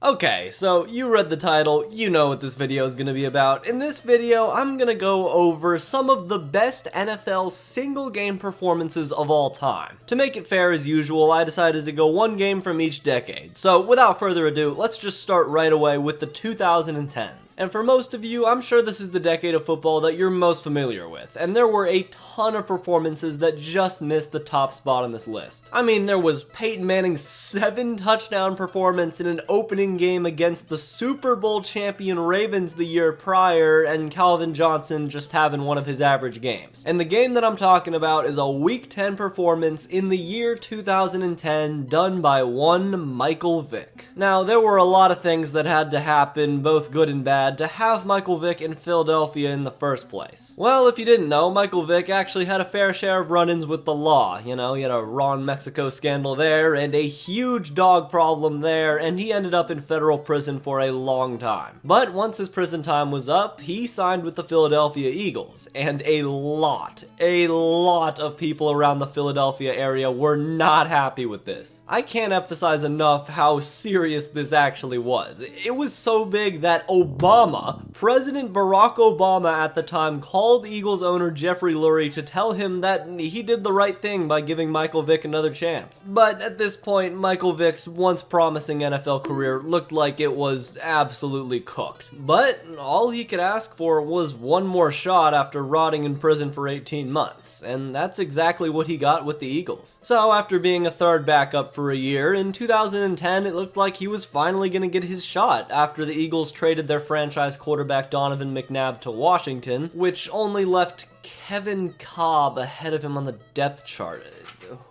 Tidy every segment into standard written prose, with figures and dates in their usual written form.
Okay, so you read the title, you know what this video is going to be about. In this video, I'm going to go over some of the best NFL single game performances of all time. To make it fair as usual, I decided to go one game from each decade. So without further ado, let's just start right away with the 2010s. And for most of you, I'm sure this is the decade of football that you're most familiar with, and there were a ton of performances that just missed the top spot on this list. I mean, there was Peyton Manning's 7-touchdown performance in an opening game against the Super Bowl champion Ravens the year prior, and Calvin Johnson just having one of his average games. And the game that I'm talking about is a Week 10 performance in the year 2010 done by one Michael Vick. Now, there were a lot of things that had to happen, both good and bad, to have Michael Vick in Philadelphia in the first place. Well, if you didn't know, Michael Vick actually had a fair share of run-ins with the law. You know, he had a Ron Mexico scandal there, and a huge dog problem there, and he ended up in federal prison for a long time. But once his prison time was up, he signed with the Philadelphia Eagles, and a lot of people around the Philadelphia area were not happy with this. I can't emphasize enough how serious this actually was. It was so big that President Barack Obama at the time, called Eagles owner Jeffrey Lurie to tell him that he did the right thing by giving Michael Vick another chance. But at this point, Michael Vick's once promising NFL career looked like it was absolutely cooked. But all he could ask for was one more shot after rotting in prison for 18 months, and that's exactly what he got with the Eagles. So after being a third backup for a year, in 2010 it looked like he was finally going to get his shot after the Eagles traded their franchise quarterback Donovan McNabb to Washington, which only left Kevin Kolb ahead of him on the depth chart.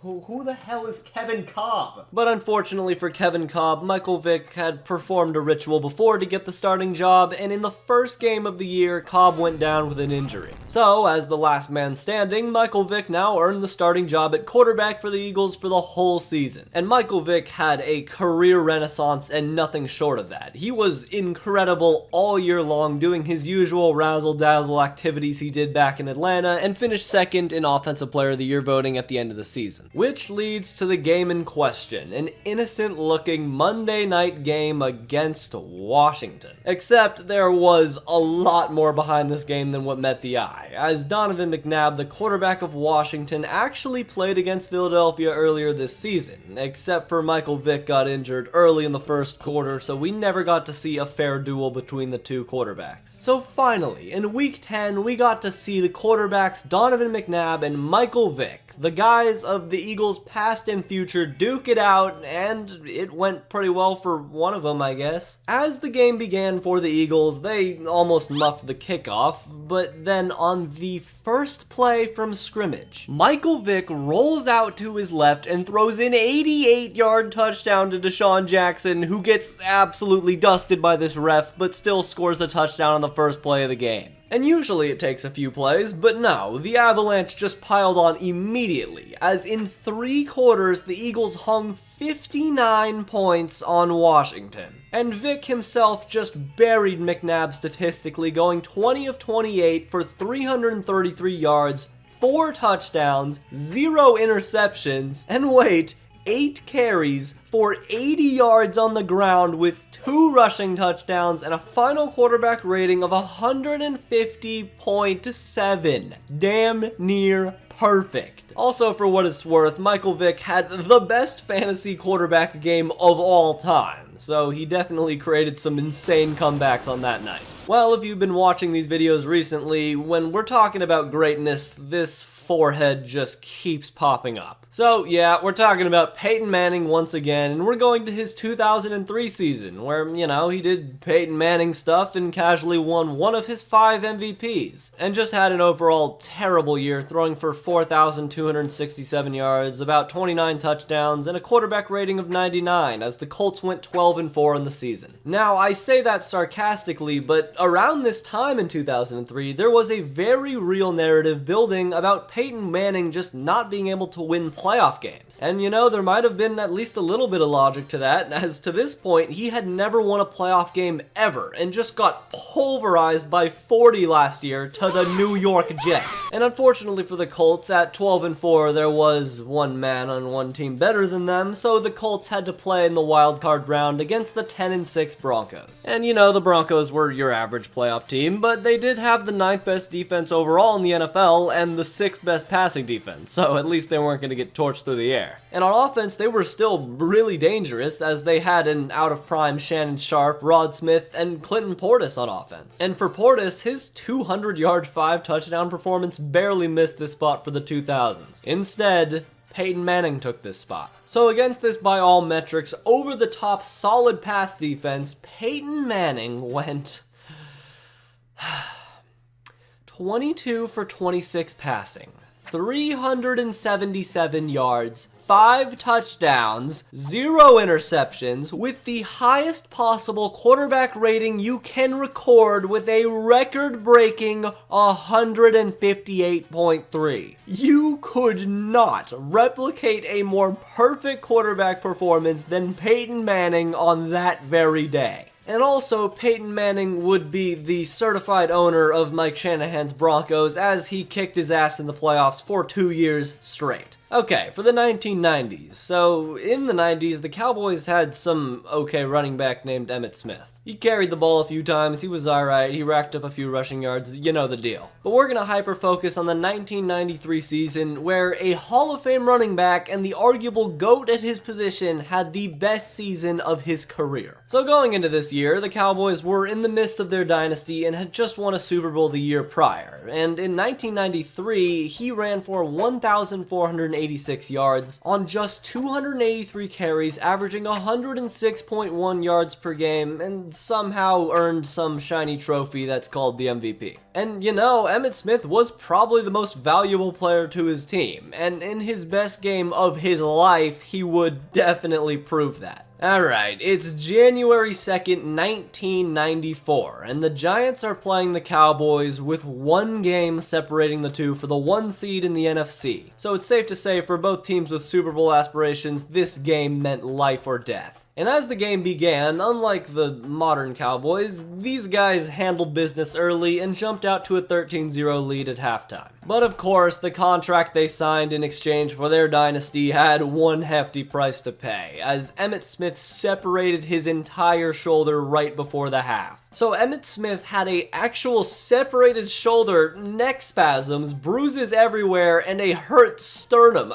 Who the hell is Kevin Kolb? But unfortunately for Kevin Kolb, Michael Vick had performed a ritual before to get the starting job, and in the first game of the year, Kolb went down with an injury. So, as the last man standing, Michael Vick now earned the starting job at quarterback for the Eagles for the whole season. And Michael Vick had a career renaissance and nothing short of that. He was incredible all year long, doing his usual razzle-dazzle activities he did back in Atlanta, and finished second in Offensive Player of the Year voting at the end of the season. Which leads to the game in question, an innocent-looking Monday night game against Washington. Except there was a lot more behind this game than what met the eye, as Donovan McNabb, the quarterback of Washington, actually played against Philadelphia earlier this season, except for Michael Vick got injured early in the first quarter, so we never got to see a fair duel between the two quarterbacks. So finally, in Week 10, we got to see the quarterbacks Donovan McNabb and Michael Vick, the guys of the Eagles past and future, duke it out, and it went pretty well for one of them, I guess. As the game began for the Eagles, they almost muffed the kickoff, but then on the first play from scrimmage, Michael Vick rolls out to his left and throws an 88-yard touchdown to Deshaun Jackson, who gets absolutely dusted by this ref, but still scores the touchdown on the first play of the game. And usually it takes a few plays, but no, the Avalanche just piled on immediately, as in 3 quarters the Eagles hung 59 points on Washington. And Vick himself just buried McNabb statistically, going 20 of 28 for 333 yards, 4 touchdowns, 0 interceptions, and wait, 8 carries for 80 yards on the ground with 2 rushing touchdowns and a final quarterback rating of 150.7. Damn near perfect. Also, for what it's worth, Michael Vick had the best fantasy quarterback game of all time, so he definitely created some insane comebacks on that night. Well, if you've been watching these videos recently, when we're talking about greatness, this forehead just keeps popping up. So yeah, we're talking about Peyton Manning once again, and we're going to his 2003 season, where, you know, he did Peyton Manning stuff and casually won one of his 5 MVPs, and just had an overall terrible year, throwing for 4,267 yards, about 29 touchdowns, and a quarterback rating of 99, as the Colts went 12-4 in the season. Now, I say that sarcastically, but around this time in 2003, there was a very real narrative building about Peyton Manning just not being able to win playoff games. And you know, there might have been at least a little bit of logic to that, as to this point, he had never won a playoff game ever, and just got pulverized by 40 last year to the New York Jets. And unfortunately for the Colts, at 12-4, there was one man on one team better than them, so the Colts had to play in the wild card round round against the 10-6 Broncos. And you know, the Broncos were your average playoff team, but they did have the 9th best defense overall in the NFL and the 6th best passing defense, so at least they weren't going to get torched through the air. And on offense, they were still really dangerous, as they had an out-of-prime Shannon Sharpe, Rod Smith, and Clinton Portis on offense. And for Portis, his 200-yard 5-touchdown performance barely missed this spot for the 2000s. Instead, Peyton Manning took this spot. So against this by all metrics, over-the-top solid pass defense, Peyton Manning went 22 for 26 passing, 377 yards, 5 touchdowns, 0 interceptions, with the highest possible quarterback rating you can record with a record-breaking 158.3. You could not replicate a more perfect quarterback performance than Peyton Manning on that very day. And also, Peyton Manning would be the certified owner of Mike Shanahan's Broncos, as he kicked his ass in the playoffs for 2 years straight. Okay, for the 1990s. So, in the 90s, the Cowboys had some okay running back named Emmitt Smith. He carried the ball a few times, he was alright, he racked up a few rushing yards, you know the deal. But we're gonna hyper-focus on the 1993 season, where a Hall of Fame running back and the arguable GOAT at his position had the best season of his career. So going into this year, the Cowboys were in the midst of their dynasty and had just won a Super Bowl the year prior. And in 1993, he ran for 1,486 yards on just 283 carries, averaging 106.1 yards per game, and somehow earned some shiny trophy that's called the MVP. And you know, Emmitt Smith was probably the most valuable player to his team, and in his best game of his life, he would definitely prove that. Alright, it's January 2nd, 1994, and the Giants are playing the Cowboys with 1 game separating the two for the 1 seed in the NFC. So it's safe to say for both teams with Super Bowl aspirations, this game meant life or death. And as the game began, unlike the modern Cowboys, these guys handled business early and jumped out to a 13-0 lead at halftime. But of course, the contract they signed in exchange for their dynasty had one hefty price to pay, as Emmitt Smith separated his entire shoulder right before the half. So Emmitt Smith had a actual separated shoulder, neck spasms, bruises everywhere, and a hurt sternum.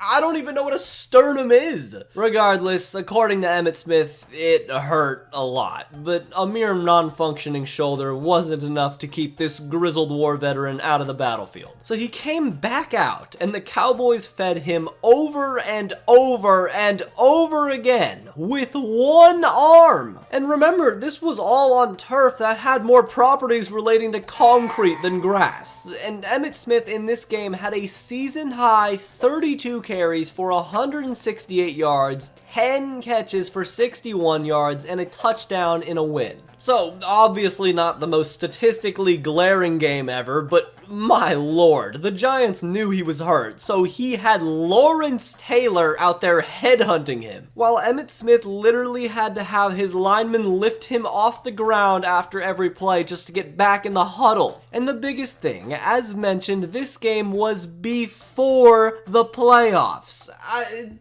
I don't even know what a sternum is. Regardless, according to Emmitt Smith, it hurt a lot, but a mere non-functioning shoulder wasn't enough to keep this grizzled war veteran out of the battlefield. So he came back out, and the Cowboys fed him over and over and over again with 1 arm. And remember, this was all on turf that had more properties relating to concrete than grass. And Emmitt Smith in this game had a season-high 32 carries for 168 yards, 10 catches for 61 yards, and a touchdown in a win. So, obviously not the most statistically glaring game ever, but my lord, the Giants knew he was hurt, so he had Lawrence Taylor out there headhunting him, while Emmitt Smith literally had to have his linemen lift him off the ground after every play just to get back in the huddle. And the biggest thing, as mentioned, this game was before the playoffs.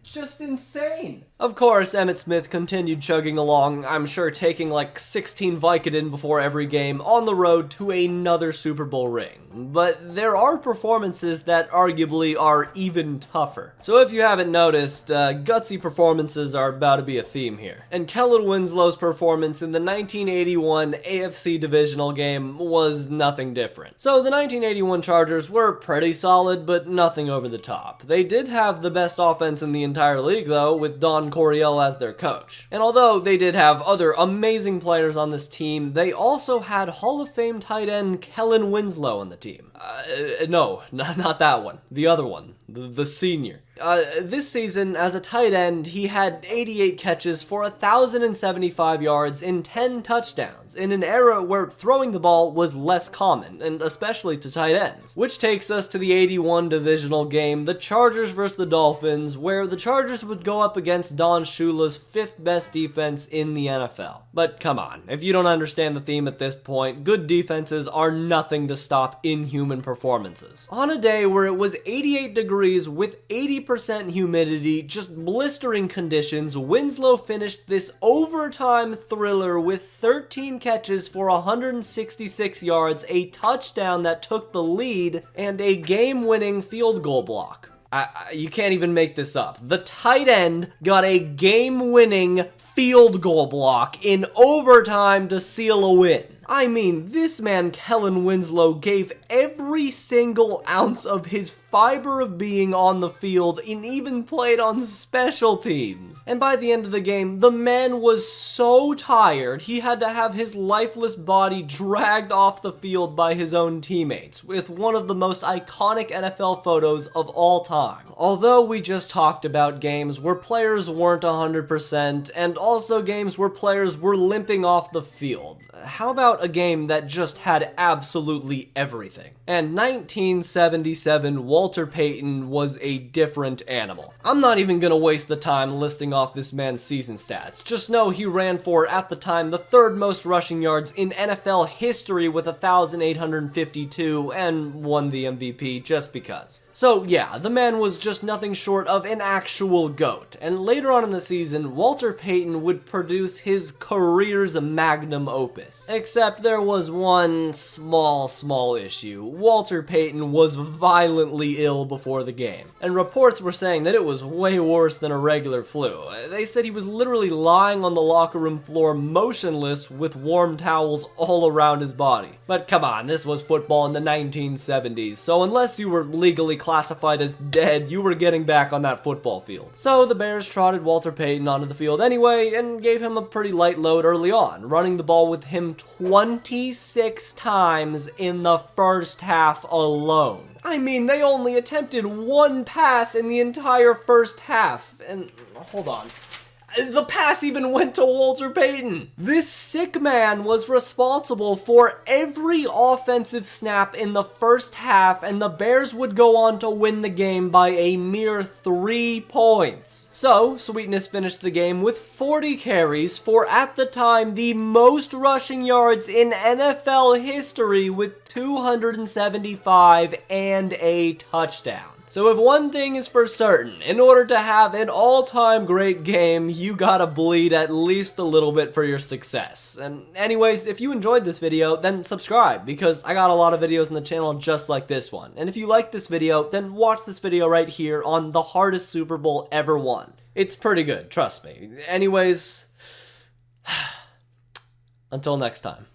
Just insane. Of course, Emmitt Smith continued chugging along, I'm sure taking like 16 Vicodin before every game, on the road to another Super Bowl ring. But there are performances that arguably are even tougher. So if you haven't noticed, gutsy performances are about to be a theme here. And Kellen Winslow's performance in the 1981 AFC divisional game was nothing different. So the 1981 Chargers were pretty solid, but nothing over the top. They did have the best offense in the entire league though, with Don Coryell as their coach. And although they did have other amazing players on this team, they also had Hall of Fame tight end Kellen Winslow on the team. No, not that one. The other one. The senior. This season, as a tight end, he had 88 catches for 1,075 yards and 10 touchdowns, in an era where throwing the ball was less common, and especially to tight ends. Which takes us to the 81 divisional game, the Chargers versus the Dolphins, where the Chargers would go up against Don Shula's 5th best defense in the NFL. But come on, if you don't understand the theme at this point, good defenses are nothing to stop inhuman performances. On a day where it was 88 degrees with 80% 90% humidity, just blistering conditions, Winslow finished this overtime thriller with 13 catches for 166 yards, a touchdown that took the lead, and a game-winning field goal block. You can't even make this up. The tight end got a game-winning field goal block in overtime to seal a win. I mean, this man, Kellen Winslow, gave every single ounce of his fiber of being on the field and even played on special teams. And by the end of the game, the man was so tired, he had to have his lifeless body dragged off the field by his own teammates, with one of the most iconic NFL photos of all time. Although we just talked about games where players weren't 100%, and also games where players were limping off the field, how about a game that just had absolutely everything? And 1977 Walter Payton was a different animal. I'm not even gonna waste the time listing off this man's season stats. Just know he ran for, at the time, the third most rushing yards in NFL history with 1,852 and won the MVP just because. So yeah, the man was just nothing short of an actual GOAT. And later on in the season, Walter Payton would produce his career's magnum opus. Except there was one small issue. Walter Payton was violently ill before the game, and reports were saying that it was way worse than a regular flu. They said he was literally lying on the locker room floor motionless with warm towels all around his body. But come on, this was football in the 1970s, so unless you were legally classified as dead, you were getting back on that football field. So the Bears trotted Walter Payton onto the field anyway and gave him a pretty light load early on, running the ball with him 26 times in the first half alone. I mean, they only attempted one pass in the entire first half, and hold on. The pass even went to Walter Payton. This sick man was responsible for every offensive snap in the first half, and the Bears would go on to win the game by a mere 3 points. So, Sweetness finished the game with 40 carries for, at the time, the most rushing yards in NFL history with 275 and a touchdown. So if one thing is for certain, in order to have an all-time great game, you gotta bleed at least a little bit for your success. And anyways, if you enjoyed this video, then subscribe, because I got a lot of videos on the channel just like this one. And if you like this video, then watch this video right here on the hardest Super Bowl ever won. It's pretty good, trust me. Anyways, until next time.